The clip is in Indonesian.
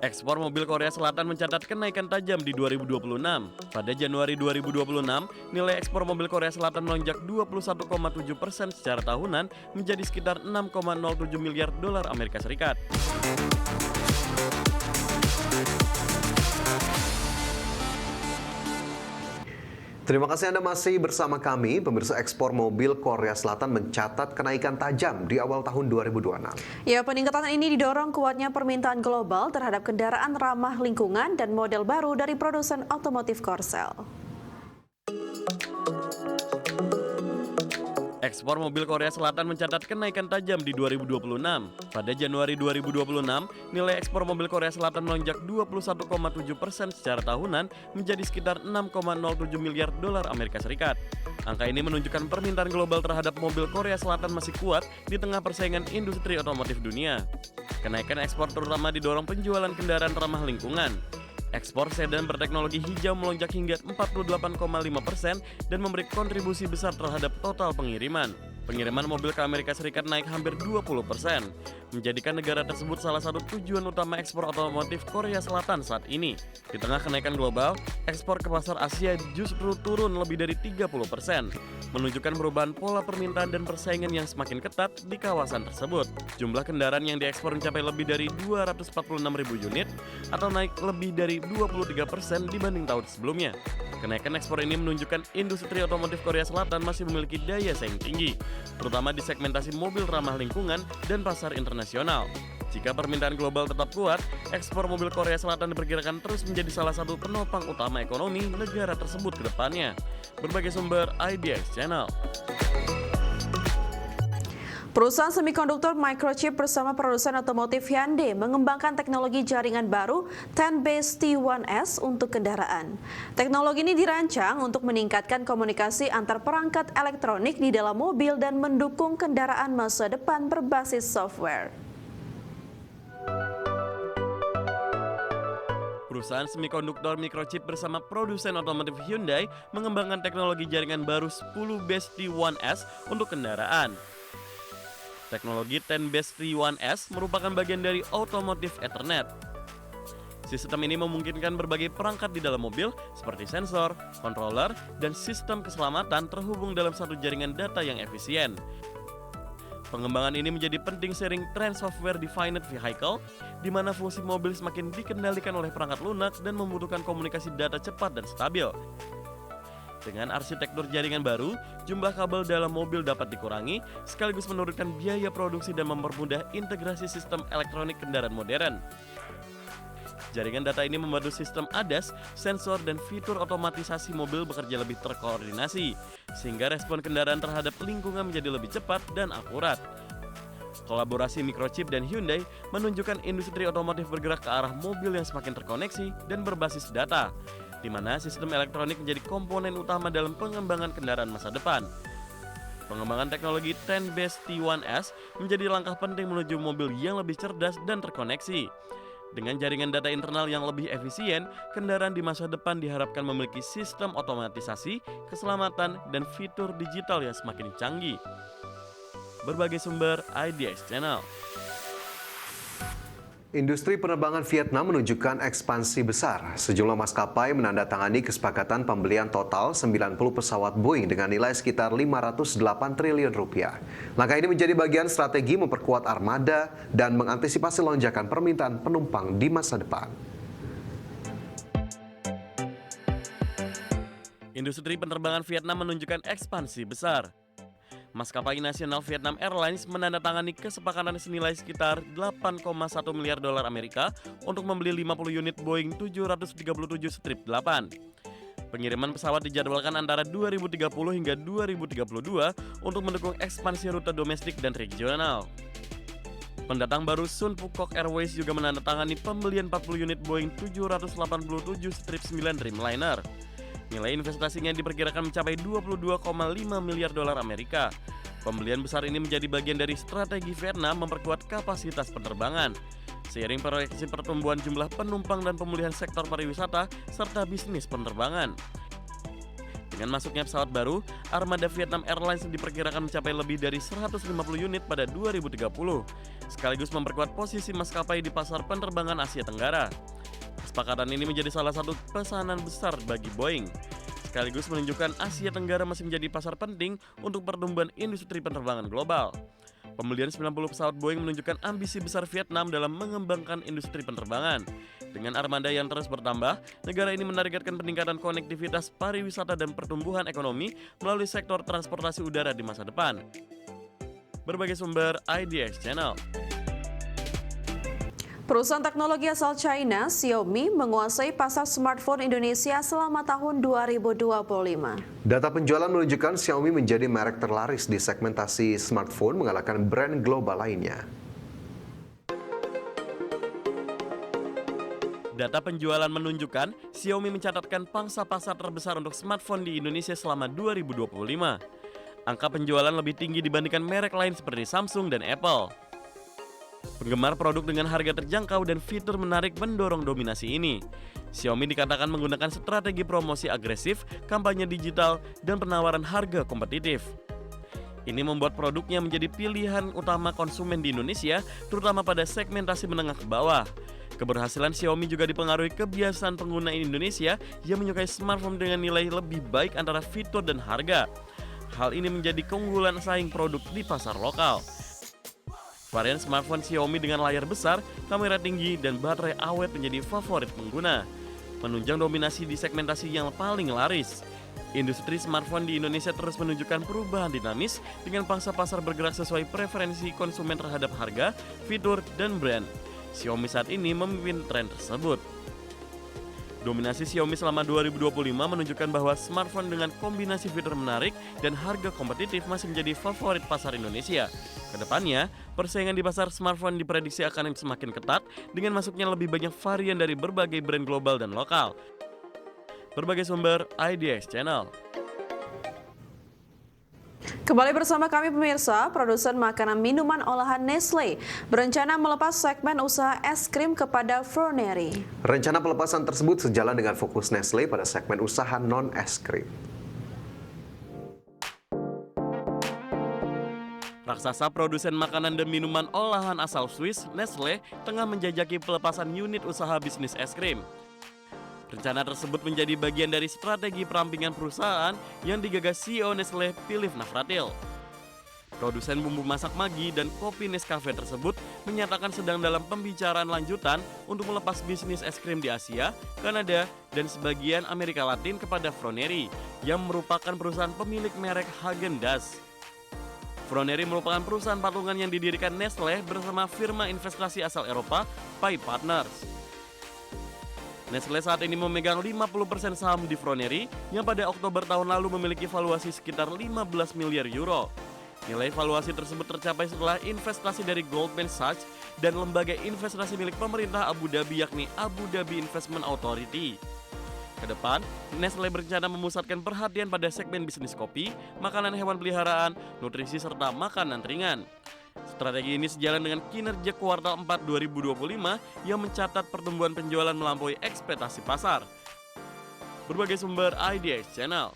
Ekspor mobil Korea Selatan mencatat kenaikan tajam di 2026. Pada Januari 2026, nilai ekspor mobil Korea Selatan melonjak 21,7% secara tahunan menjadi sekitar 6,07 miliar dolar Amerika Serikat. Terima kasih Anda masih bersama kami. Pemirsa, ekspor mobil Korea Selatan mencatat kenaikan tajam di awal tahun 2026. Ya, peningkatan ini didorong kuatnya permintaan global terhadap kendaraan ramah lingkungan dan model baru dari produsen otomotif Korsel. Ekspor mobil Korea Selatan mencatat kenaikan tajam di 2026. Pada Januari 2026, nilai ekspor mobil Korea Selatan melonjak 21,7% secara tahunan menjadi sekitar 6,07 miliar dolar Amerika Serikat. Angka ini menunjukkan permintaan global terhadap mobil Korea Selatan masih kuat di tengah persaingan industri otomotif dunia. Kenaikan ekspor terutama didorong penjualan kendaraan ramah lingkungan. Ekspor sedan berteknologi hijau melonjak hingga 48,5% dan memberi kontribusi besar terhadap total pengiriman. Pengiriman mobil ke Amerika Serikat naik hampir 20%, menjadikan negara tersebut salah satu tujuan utama ekspor otomotif Korea Selatan saat ini. Di tengah kenaikan global, ekspor ke pasar Asia justru turun lebih dari 30%, menunjukkan perubahan pola permintaan dan persaingan yang semakin ketat di kawasan tersebut. Jumlah kendaraan yang diekspor mencapai lebih dari 246.000 unit atau naik lebih dari 23% dibanding tahun sebelumnya. Kenaikan ekspor ini menunjukkan industri otomotif Korea Selatan masih memiliki daya saing tinggi, terutama di segmentasi mobil ramah lingkungan dan pasar internasional. Jika permintaan global tetap kuat, ekspor mobil Korea Selatan diperkirakan terus menjadi salah satu penopang utama ekonomi negara tersebut ke depannya. Berbagai sumber IDX Channel. Perusahaan semikonduktor Microchip bersama produsen otomotif Hyundai mengembangkan teknologi jaringan baru 10Base T1S untuk kendaraan. Teknologi ini dirancang untuk meningkatkan komunikasi antar perangkat elektronik di dalam mobil dan mendukung kendaraan masa depan berbasis software. Perusahaan semikonduktor Microchip bersama produsen otomotif Hyundai mengembangkan teknologi jaringan baru 10Base T1S untuk kendaraan. Teknologi 10Base T1S merupakan bagian dari Automotive Ethernet. Sistem ini memungkinkan berbagai perangkat di dalam mobil seperti sensor, controller, dan sistem keselamatan terhubung dalam satu jaringan data yang efisien. Pengembangan ini menjadi penting seiring tren software defined vehicle, di mana fungsi mobil semakin dikendalikan oleh perangkat lunak dan membutuhkan komunikasi data cepat dan stabil. Dengan arsitektur jaringan baru, jumlah kabel dalam mobil dapat dikurangi, sekaligus menurunkan biaya produksi dan mempermudah integrasi sistem elektronik kendaraan modern. Jaringan data ini membantu sistem ADAS, sensor, dan fitur otomatisasi mobil bekerja lebih terkoordinasi, sehingga respon kendaraan terhadap lingkungan menjadi lebih cepat dan akurat. Kolaborasi Microchip dan Hyundai menunjukkan industri otomotif bergerak ke arah mobil yang semakin terkoneksi dan berbasis data, di mana sistem elektronik menjadi komponen utama dalam pengembangan kendaraan masa depan. Pengembangan teknologi 10Base T1S menjadi langkah penting menuju mobil yang lebih cerdas dan terkoneksi. Dengan jaringan data internal yang lebih efisien, kendaraan di masa depan diharapkan memiliki sistem otomatisasi, keselamatan, dan fitur digital yang semakin canggih. Berbagai sumber IDX Channel. Industri penerbangan Vietnam menunjukkan ekspansi besar. Sejumlah maskapai menandatangani kesepakatan pembelian total 90 pesawat Boeing dengan nilai sekitar 508 triliun rupiah. Langkah ini menjadi bagian strategi memperkuat armada dan mengantisipasi lonjakan permintaan penumpang di masa depan. Industri penerbangan Vietnam menunjukkan ekspansi besar. Maskapai nasional Vietnam Airlines menandatangani kesepakatan senilai sekitar 8,1 miliar dolar Amerika untuk membeli 50 unit Boeing 737-8. Pengiriman pesawat dijadwalkan antara 2030 hingga 2032 untuk mendukung ekspansi rute domestik dan regional. Pendatang baru Sun Phuoc Airways juga menandatangani pembelian 40 unit Boeing 787-9 Dreamliner. Nilai investasinya diperkirakan mencapai 22,5 miliar dolar Amerika. Pembelian besar ini menjadi bagian dari strategi Vietnam memperkuat kapasitas penerbangan. Seiring proyeksi pertumbuhan jumlah penumpang dan pemulihan sektor pariwisata serta bisnis penerbangan. Dengan masuknya pesawat baru, armada Vietnam Airlines diperkirakan mencapai lebih dari 150 unit pada 2030, sekaligus memperkuat posisi maskapai di pasar penerbangan Asia Tenggara. Kesepakatan ini menjadi salah satu pesanan besar bagi Boeing, sekaligus menunjukkan Asia Tenggara masih menjadi pasar penting untuk pertumbuhan industri penerbangan global. Pembelian 90 pesawat Boeing menunjukkan ambisi besar Vietnam dalam mengembangkan industri penerbangan. Dengan armada yang terus bertambah, negara ini menargetkan peningkatan konektivitas, pariwisata, dan pertumbuhan ekonomi melalui sektor transportasi udara di masa depan. Berbagai sumber IDX Channel. Perusahaan teknologi asal China, Xiaomi, menguasai pasar smartphone Indonesia selama tahun 2025. Data penjualan menunjukkan Xiaomi menjadi merek terlaris di segmentasi smartphone mengalahkan brand global lainnya. Data penjualan menunjukkan Xiaomi mencatatkan pangsa pasar terbesar untuk smartphone di Indonesia selama 2025. Angka penjualan lebih tinggi dibandingkan merek lain seperti Samsung dan Apple. Penggemar produk dengan harga terjangkau dan fitur menarik mendorong dominasi ini. Xiaomi dikatakan menggunakan strategi promosi agresif, kampanye digital, dan penawaran harga kompetitif. Ini membuat produknya menjadi pilihan utama konsumen di Indonesia, terutama pada segmentasi menengah ke bawah. Keberhasilan Xiaomi juga dipengaruhi kebiasaan pengguna Indonesia yang menyukai smartphone dengan nilai lebih baik antara fitur dan harga. Hal ini menjadi keunggulan saing produk di pasar lokal. Varian smartphone Xiaomi dengan layar besar, kamera tinggi, dan baterai awet menjadi favorit pengguna, menunjang dominasi di segmentasi yang paling laris. Industri smartphone di Indonesia terus menunjukkan perubahan dinamis dengan pangsa pasar bergerak sesuai preferensi konsumen terhadap harga, fitur, dan brand. Xiaomi saat ini memimpin tren tersebut. Dominasi Xiaomi selama 2025 menunjukkan bahwa smartphone dengan kombinasi fitur menarik dan harga kompetitif masih menjadi favorit pasar Indonesia. Kedepannya, persaingan di pasar smartphone diprediksi akan semakin ketat dengan masuknya lebih banyak varian dari berbagai brand global dan lokal. Berbagai sumber IDX Channel. Kembali bersama kami pemirsa, produsen makanan minuman olahan Nestle berencana melepas segmen usaha es krim kepada Froneri. Rencana pelepasan tersebut sejalan dengan fokus Nestle pada segmen usaha non-es krim. Raksasa produsen makanan dan minuman olahan asal Swiss, Nestle, tengah menjajaki pelepasan unit usaha bisnis es krim. Rencana tersebut menjadi bagian dari strategi perampingan perusahaan yang digagas CEO Nestle, Philippe Navratil. Produsen bumbu masak Maggi dan kopi Nescafe tersebut menyatakan sedang dalam pembicaraan lanjutan untuk melepas bisnis es krim di Asia, Kanada, dan sebagian Amerika Latin kepada Froneri, yang merupakan perusahaan pemilik merek Häagen-Dazs. Froneri merupakan perusahaan patungan yang didirikan Nestle bersama firma investasi asal Eropa, Pai Partners. Nestle saat ini memegang 50% saham di Froneri yang pada Oktober tahun lalu memiliki valuasi sekitar 15 miliar euro. Nilai valuasi tersebut tercapai setelah investasi dari Goldman Sachs dan lembaga investasi milik pemerintah Abu Dhabi yakni Abu Dhabi Investment Authority. Kedepan, Nestle berencana memusatkan perhatian pada segmen bisnis kopi, makanan hewan peliharaan, nutrisi, serta makanan ringan. Strategi ini sejalan dengan kinerja kuartal 4 2025 yang mencatat pertumbuhan penjualan melampaui ekspektasi pasar. Berbagai sumber IDX Channel.